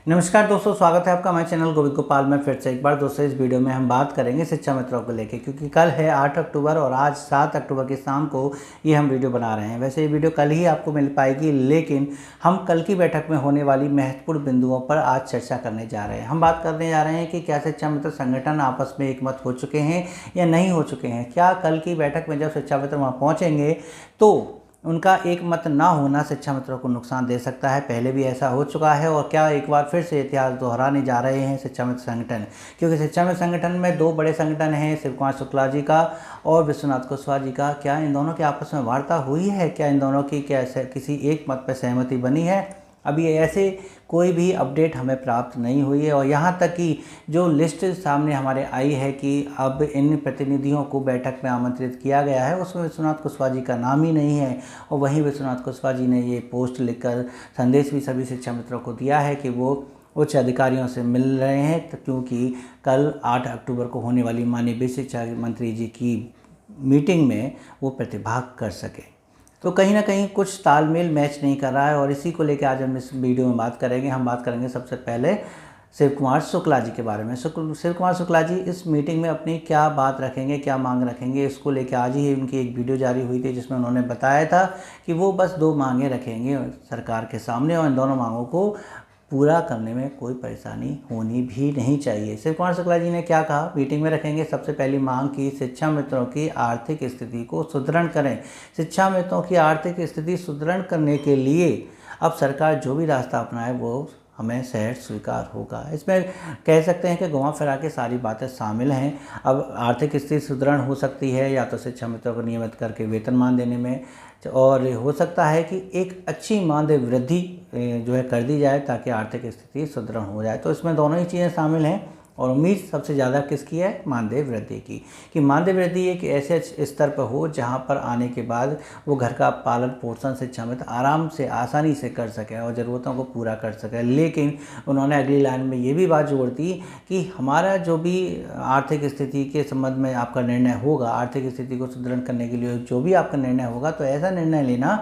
नमस्कार दोस्तों, स्वागत है आपका हमारे चैनल गोविंद गोपाल में। फिर से एक बार दोस्तों इस वीडियो में हम बात करेंगे शिक्षा मित्रों को लेकर, क्योंकि कल है 8 अक्टूबर और आज 7 अक्टूबर की शाम को ये हम वीडियो बना रहे हैं। वैसे ये वीडियो कल ही आपको मिल पाएगी, लेकिन हम कल की बैठक में होने वाली महत्वपूर्ण बिंदुओं पर आज चर्चा करने जा रहे हैं। हम बात करने जा रहे हैं कि क्या शिक्षा मित्र संगठन आपस में एकमत हो चुके हैं या नहीं हो चुके हैं। क्या कल की बैठक में जब शिक्षा मित्र वहाँ पहुँचेंगे तो उनका एक मत ना होना शिक्षा मित्रों को नुकसान दे सकता है। पहले भी ऐसा हो चुका है और क्या एक बार फिर से इतिहास दोहराने जा रहे हैं शिक्षा मित्र संगठन, क्योंकि शिक्षा मित्र संगठन में दो बड़े संगठन हैं, शिव कुमार शुक्ला जी का और विश्वनाथ कुशवाहा जी का। क्या इन दोनों की आपस में वार्ता हुई है? क्या इन दोनों की क्या किसी एक मत पर सहमति बनी है? अभी ऐसे कोई भी अपडेट हमें प्राप्त नहीं हुई है। और यहाँ तक कि जो लिस्ट सामने हमारे आई है कि अब इन प्रतिनिधियों को बैठक में आमंत्रित किया गया है, उसमें विश्वनाथ कुशवाहा जी का नाम ही नहीं है। और वहीं विश्वनाथ कुशवाहा जी ने ये पोस्ट लिखकर संदेश भी सभी शिक्षा मित्रों को दिया है कि वो उच्च अधिकारियों से मिल रहे हैं, क्योंकि कल 8 अक्टूबर को होने वाली माननीय शिक्षा मंत्री जी की मीटिंग में वो प्रतिभाग कर सके। तो कहीं ना कहीं कुछ तालमेल मैच नहीं कर रहा है और इसी को लेकर आज हम इस वीडियो में बात करेंगे। हम बात करेंगे सबसे पहले शिव कुमार शुक्ला जी के बारे में। शिव कुमार शुक्ला जी इस मीटिंग में अपनी क्या बात रखेंगे, क्या मांग रखेंगे, इसको लेकर आज ही उनकी एक वीडियो जारी हुई थी, जिसमें उन्होंने बताया था कि वो बस 2 मांगें रखेंगे सरकार के सामने और इन दोनों मांगों को पूरा करने में कोई परेशानी होनी भी नहीं चाहिए। शिव कुमार शुक्ला जी ने क्या कहा? मीटिंग में रखेंगे सबसे पहली मांग की शिक्षा मित्रों की आर्थिक स्थिति को सुदृढ़ करें। शिक्षा मित्रों की आर्थिक स्थिति सुदृढ़ करने के लिए अब सरकार जो भी रास्ता अपनाए वो हमें सहज स्वीकार होगा। इसमें कह सकते हैं कि घुमा फिरा के सारी बातें शामिल हैं। अब आर्थिक स्थिति सुदृढ़ हो सकती है या तो शिक्षा मित्रों को नियमित करके वेतनमान देने में, और हो सकता है कि एक अच्छी मानदेय वृद्धि जो है कर दी जाए ताकि आर्थिक स्थिति सुदृढ़ हो जाए। तो इसमें दोनों ही चीज़ें शामिल हैं और उम्मीद सबसे ज़्यादा किसकी है? मानदेय वृद्धि की, कि मानदेय वृद्धि एक ऐसे स्तर पर हो जहां पर आने के बाद वो घर का पालन पोषण शिक्षा मित्र आराम से आसानी से कर सके और ज़रूरतों को पूरा कर सके। लेकिन उन्होंने अगली लाइन में ये भी बात जोड़ दी कि हमारा जो भी आर्थिक स्थिति के संबंध में आपका निर्णय होगा, आर्थिक स्थिति को सुदृढ़ करने के लिए जो भी आपका निर्णय होगा, तो ऐसा निर्णय लेना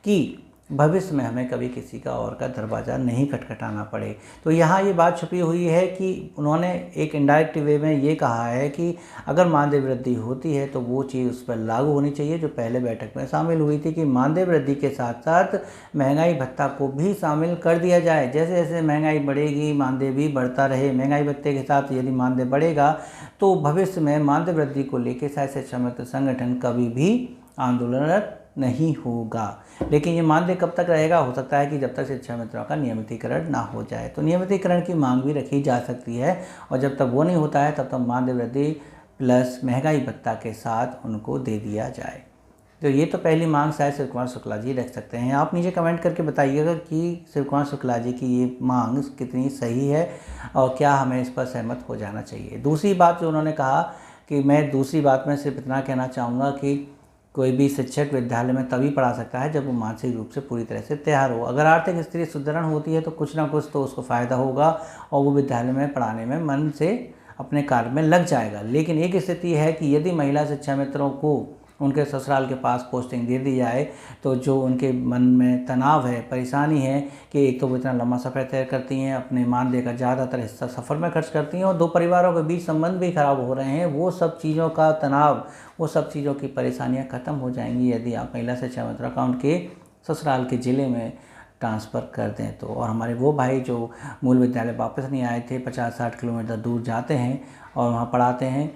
कि भविष्य में हमें कभी किसी का और का दरवाज़ा नहीं खटखटाना पड़े। तो यहाँ ये बात छुपी हुई है कि उन्होंने एक इनडायरेक्ट वे में ये कहा है कि अगर मानदेय वृद्धि होती है तो वो चीज़ उस पर लागू होनी चाहिए जो पहले बैठक में शामिल हुई थी, कि मानदेय वृद्धि के साथ साथ महंगाई भत्ता को भी शामिल कर दिया जाए। जैसे जैसे महंगाई बढ़ेगी मानदेय भी बढ़ता रहे। महंगाई भत्ते के साथ यदि मानदेय बढ़ेगा तो भविष्य में मानदेय वृद्धि को लेकर शायद शिक्षा मित्र संगठन कभी भी आंदोलनरत नहीं होगा। लेकिन ये मानदेय कब तक रहेगा? हो सकता है कि जब तक शिक्षा मित्रों का नियमितीकरण ना हो जाए। तो नियमितीकरण की मांग भी रखी जा सकती है और जब तक वो नहीं होता है तब तक मानदेय वृद्धि प्लस महंगाई भत्ता के साथ उनको दे दिया जाए। तो ये तो पहली मांग शायद शिव कुमार शुक्ला जी रख सकते हैं। आप नीचे कमेंट करके बताइएगा कि शिव कुमार शुक्ला जी की ये मांग कितनी सही है और क्या हमें इस पर सहमत हो जाना चाहिए। दूसरी बात जो उन्होंने कहा, कि मैं दूसरी बात में सिर्फ इतना कहना चाहूँगा कि कोई भी शिक्षक विद्यालय में तभी पढ़ा सकता है जब वो मानसिक रूप से पूरी तरह से तैयार हो। अगर आर्थिक स्थिति सुदृढ़ होती है तो कुछ ना कुछ तो उसको फ़ायदा होगा और वो विद्यालय में पढ़ाने में मन से अपने कार्य में लग जाएगा। लेकिन एक स्थिति है कि यदि महिला शिक्षा मित्रों को उनके ससुराल के पास पोस्टिंग दे दी जाए तो जो उनके मन में तनाव है, परेशानी है कि एक तो वो इतना लंबा सफ़र तय करती हैं, अपने मानदेय का ज़्यादातर हिस्सा सफ़र में खर्च करती हैं और 2 परिवारों के बीच संबंध भी खराब हो रहे हैं, वो सब चीज़ों का तनाव, वो सब चीज़ों की परेशानियाँ ख़त्म हो जाएंगी यदि आप महिला शिक्षा मित्र का उनके ससुराल के ज़िले में ट्रांसफ़र कर दें तो। और हमारे वो भाई जो मूल विद्यालय वापस नहीं आए थे, 50-60 किलोमीटर दूर जाते हैं और वहाँ पढ़ाते हैं,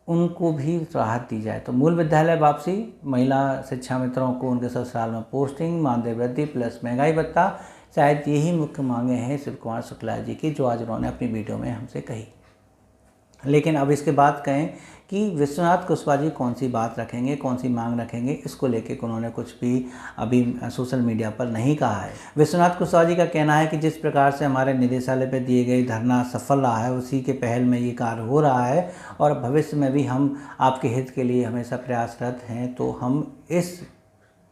उनको भी राहत दी जाए। तो मूल विद्यालय वापसी, महिला शिक्षा मित्रों को उनके ससुराल में पोस्टिंग, मानदेय वृद्धि प्लस महंगाई भत्ता, शायद यही मुख्य मांगें हैं शिव कुमार शुक्ला जी की, जो आज उन्होंने अपनी वीडियो में हमसे कही। लेकिन अब इसके बाद कहें कि विश्वनाथ कुशवाहा जी कौन सी बात रखेंगे, कौन सी मांग रखेंगे, इसको लेके उन्होंने कुछ भी अभी सोशल मीडिया पर नहीं कहा है। विश्वनाथ कुशवाहा जी का कहना है कि जिस प्रकार से हमारे निदेशालय पर दिए गए धरना सफल रहा है, उसी के पहल में ये कार्य हो रहा है और भविष्य में भी हम आपके हित के लिए हमेशा प्रयासरत हैं। तो हम इस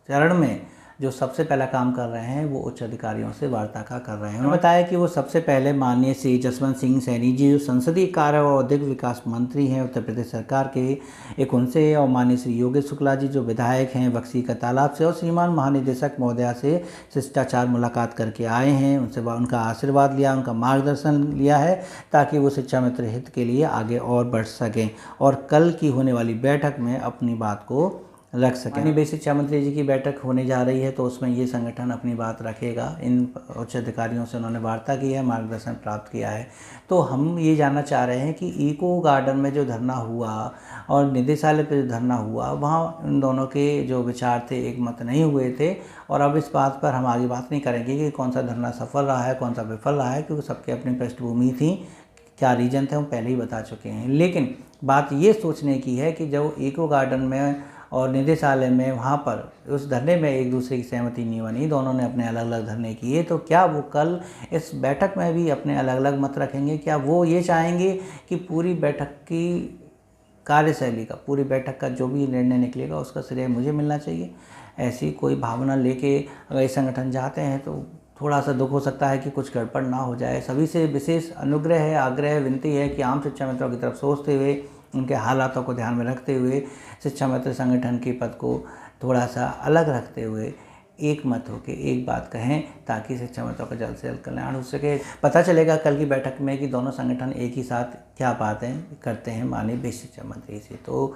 चरण में जो सबसे पहला काम कर रहे हैं वो उच्च अधिकारियों से वार्ता का कर रहे हैं। उन्होंने बताया कि वो सबसे पहले माननीय श्री जसवंत सिंह सैनी जी जो संसदीय कार्य और औद्योगिक विकास मंत्री हैं उत्तर प्रदेश सरकार के, एक उनसे, और माननीय श्री योगेश शुक्ला जी जो विधायक हैं बक्सी का तालाब से, और श्रीमान महानिदेशक महोदया से शिष्टाचार मुलाकात करके आए हैं। उनसे उनका आशीर्वाद लिया, उनका मार्गदर्शन लिया है ताकि वो शिक्षा मित्र हित के लिए आगे और बढ़ सकें और कल की होने वाली बैठक में अपनी बात को रख सकें। माननीय बेसिक शिक्षा मंत्री जी की बैठक होने जा रही है तो उसमें ये संगठन अपनी बात रखेगा। इन उच्च अधिकारियों से उन्होंने वार्ता की है, मार्गदर्शन प्राप्त किया है। तो हम ये जानना चाह रहे हैं कि इको गार्डन में जो धरना हुआ और निदेशालय पर जो धरना हुआ, वहाँ इन दोनों के जो विचार थे एक मत नहीं हुए थे, और अब इस बात पर हम आगे बात नहीं करेंगे कि कौन सा धरना सफल रहा है, कौन सा विफल रहा है, क्योंकि सबकी अपनी पृष्ठभूमि थी, क्या रीजन थे हम पहले ही बता चुके हैं। लेकिन बात ये सोचने की है कि जब इको गार्डन में और निदेशालय में वहाँ पर उस धरने में एक दूसरे की सहमति नहीं बनी, दोनों ने अपने अलग अलग धरने किए, तो क्या वो कल इस बैठक में भी अपने अलग अलग मत रखेंगे? क्या वो ये चाहेंगे कि पूरी बैठक की कार्यशैली का, पूरी बैठक का जो भी निर्णय निकलेगा उसका श्रेय मुझे मिलना चाहिए? ऐसी कोई भावना लेके अगर ये संगठन जाते हैं तो थोड़ा सा दुख हो सकता है कि कुछ गड़बड़ ना हो जाए। सभी से विशेष अनुग्रह है, आग्रह, विनती है कि आम शिक्षा मित्रों की तरफ सोचते हुए, उनके हालातों को ध्यान में रखते हुए, शिक्षा मित्र संगठन के पद को थोड़ा सा अलग रखते हुए एक मत होकर एक बात कहें ताकि शिक्षा मित्रों का जल्द से जल्द कल्याण हो सके। पता चलेगा कल की बैठक में कि दोनों संगठन एक ही साथ क्या बातें करते हैं माननीय बेसिक शिक्षा मंत्री से। तो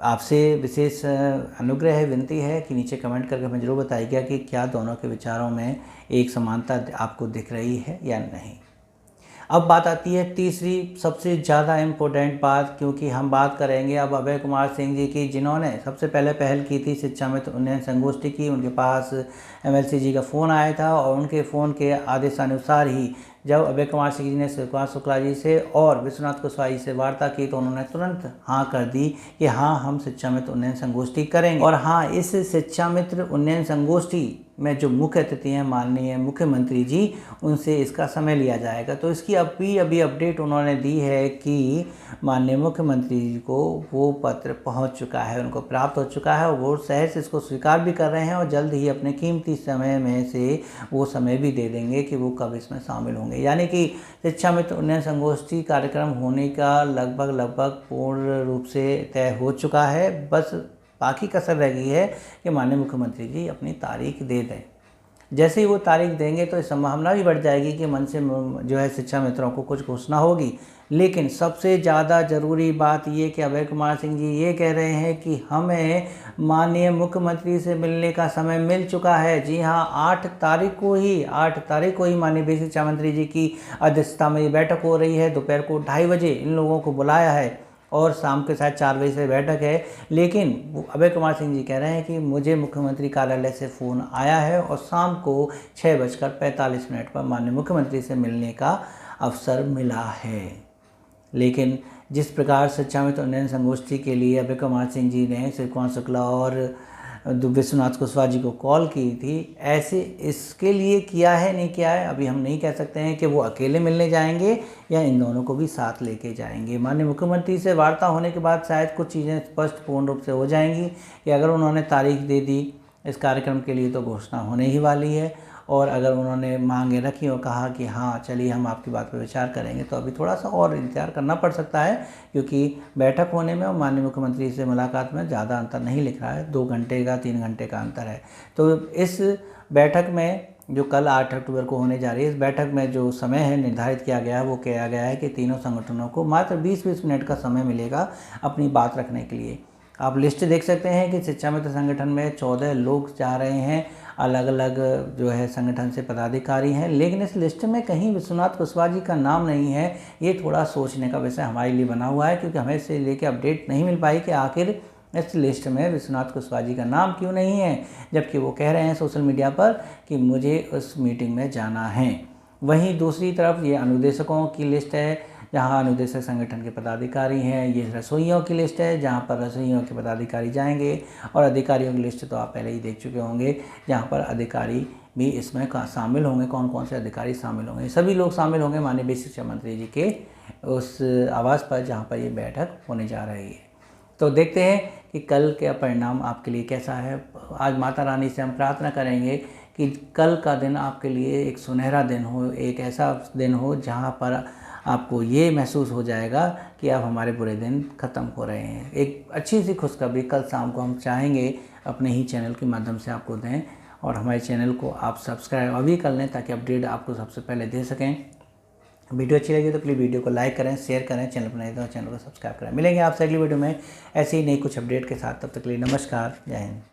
आपसे विशेष अनुग्रह है, विनती है कि नीचे कमेंट करके हमें जरूर बताइएगा कि क्या दोनों के विचारों में एक समानता आपको दिख रही है या नहीं। अब बात आती है तीसरी सबसे ज़्यादा इम्पोर्टेंट बात, क्योंकि हम बात करेंगे अब अभय कुमार सिंह जी की, जिन्होंने सबसे पहले पहल की थी शिक्षा मित्र उन्नयन संगोष्ठी की। उनके पास MLC जी का फ़ोन आया था और उनके फ़ोन के आदेशानुसार ही जब अभय कुमार सिंह जी ने शिवकुमार शुक्ला जी से और विश्वनाथ कुशवाहा जी से वार्ता की तो उन्होंने तुरंत हाँ कर दी कि हाँ हम शिक्षा मित्र उन्नयन संगोष्ठी करेंगे। और हाँ, इस शिक्षा मित्र उन्नयन संगोष्ठी में जो मुख्य अतिथि हैं माननीय मुख्यमंत्री जी, उनसे इसका समय लिया जाएगा। तो इसकी अभी अपडेट उन्होंने दी है कि माननीय मुख्यमंत्री जी को वो पत्र पहुंच चुका है, उनको प्राप्त हो चुका है और वो सहर्ष इसको स्वीकार भी कर रहे हैं और जल्द ही अपने कीमती समय में से वो समय भी दे देंगे कि वो कब इसमें शामिल होंगे। यानी कि शिक्षा मित्र उन्नयन संगोष्ठी कार्यक्रम होने का लगभग पूर्ण रूप से तय हो चुका है। बस बाकी कसर रह गई है कि माननीय मुख्यमंत्री जी अपनी तारीख दे दें। जैसे ही वो तारीख देंगे तो संभावना भी बढ़ जाएगी कि मन से जो है शिक्षा मित्रों को कुछ घोषणा होगी। लेकिन सबसे ज़्यादा ज़रूरी बात ये कि अभय कुमार सिंह जी ये कह रहे हैं कि हमें माननीय मुख्यमंत्री से मिलने का समय मिल चुका है। जी हाँ, 8 तारीख को ही माननीय बेसिक शिक्षा मंत्री जी की अध्यक्षता में ये बैठक हो रही है। दोपहर को 2:30 बजे इन लोगों को बुलाया है और शाम के शायद 4 बजे से बैठक है। लेकिन अभय कुमार सिंह जी कह रहे हैं कि मुझे मुख्यमंत्री कार्यालय से फ़ोन आया है और शाम को 6:45 पर माननीय मुख्यमंत्री से मिलने का अवसर मिला है। लेकिन जिस प्रकार शिक्षा मित्र उन्नयन संगोष्ठी के लिए अभय कुमार सिंह जी ने शिवकुमार शुक्ला और विश्वनाथ कुशवाहा जी को कॉल की थी, ऐसे इसके लिए किया है नहीं किया है अभी हम नहीं कह सकते हैं कि वो अकेले मिलने जाएंगे या इन दोनों को भी साथ लेके जाएंगे। माननीय मुख्यमंत्री से वार्ता होने के बाद शायद कुछ चीज़ें स्पष्ट पूर्ण रूप से हो जाएंगी कि अगर उन्होंने तारीख दे दी इस कार्यक्रम के लिए तो घोषणा होने ही वाली है, और अगर उन्होंने मांगे रखी और कहा कि हाँ चलिए हम आपकी बात पर विचार करेंगे तो अभी थोड़ा सा और इंतजार करना पड़ सकता है, क्योंकि बैठक होने में और माननीय मुख्यमंत्री से मुलाकात में ज़्यादा अंतर नहीं लिख रहा है, 2 घंटे का 3 घंटे का अंतर है। तो इस बैठक में जो कल 8 अक्टूबर को होने जा रही है, इस बैठक में जो समय है निर्धारित किया गया है वो किया गया है कि तीनों संगठनों को मात्र 20-20 मिनट का समय मिलेगा अपनी बात रखने के लिए। आप लिस्ट देख सकते हैं कि शिक्षा मित्र संगठन में 14 लोग जा रहे हैं, अलग अलग जो है संगठन से पदाधिकारी हैं, लेकिन इस लिस्ट में कहीं विश्वनाथ कुशवाहा जी का नाम नहीं है। ये थोड़ा सोचने का विषय हमारे लिए बना हुआ है, क्योंकि हमें इससे लेके अपडेट नहीं मिल पाई कि आखिर इस लिस्ट में विश्वनाथ कुशवाहा जी का नाम क्यों नहीं है, जबकि वो कह रहे हैं सोशल मीडिया पर कि मुझे उस मीटिंग में जाना है। वहीं दूसरी तरफ ये अनुदेशकों की लिस्ट है, जहां अनुदेशक संगठन के पदाधिकारी हैं। ये रसोइयों की लिस्ट है, जहां पर रसोइयों के पदाधिकारी जाएंगे, और अधिकारियों की लिस्ट तो आप पहले ही देख चुके होंगे, जहां पर अधिकारी भी इसमें शामिल होंगे। कौन कौन से अधिकारी शामिल होंगे? सभी लोग शामिल होंगे माननीय बेसिक शिक्षा मंत्री जी के उस आवास पर जहाँ पर ये बैठक होने जा रही है। तो देखते हैं कि कल का परिणाम आपके लिए कैसा है। आज माता रानी से हम प्रार्थना करेंगे कि कल का दिन आपके लिए एक सुनहरा दिन हो, एक ऐसा दिन हो जहाँ पर आपको ये महसूस हो जाएगा कि अब हमारे बुरे दिन ख़त्म हो रहे हैं। एक अच्छी सी खुशखबरी कल शाम को हम चाहेंगे अपने ही चैनल के माध्यम से आपको दें, और हमारे चैनल को आप सब्सक्राइब अभी कर लें ताकि अपडेट आपको सबसे पहले दे सकें। वीडियो अच्छी लगी तो प्लीज़ वीडियो को लाइक करें, शेयर करें, चैनल पर नहीं तो चैनल को सब्सक्राइब करें। मिलेंगे आपसे अगली वीडियो में ऐसी ही नई कुछ अपडेट के साथ। तब तक के लिए नमस्कार, जय हिंद।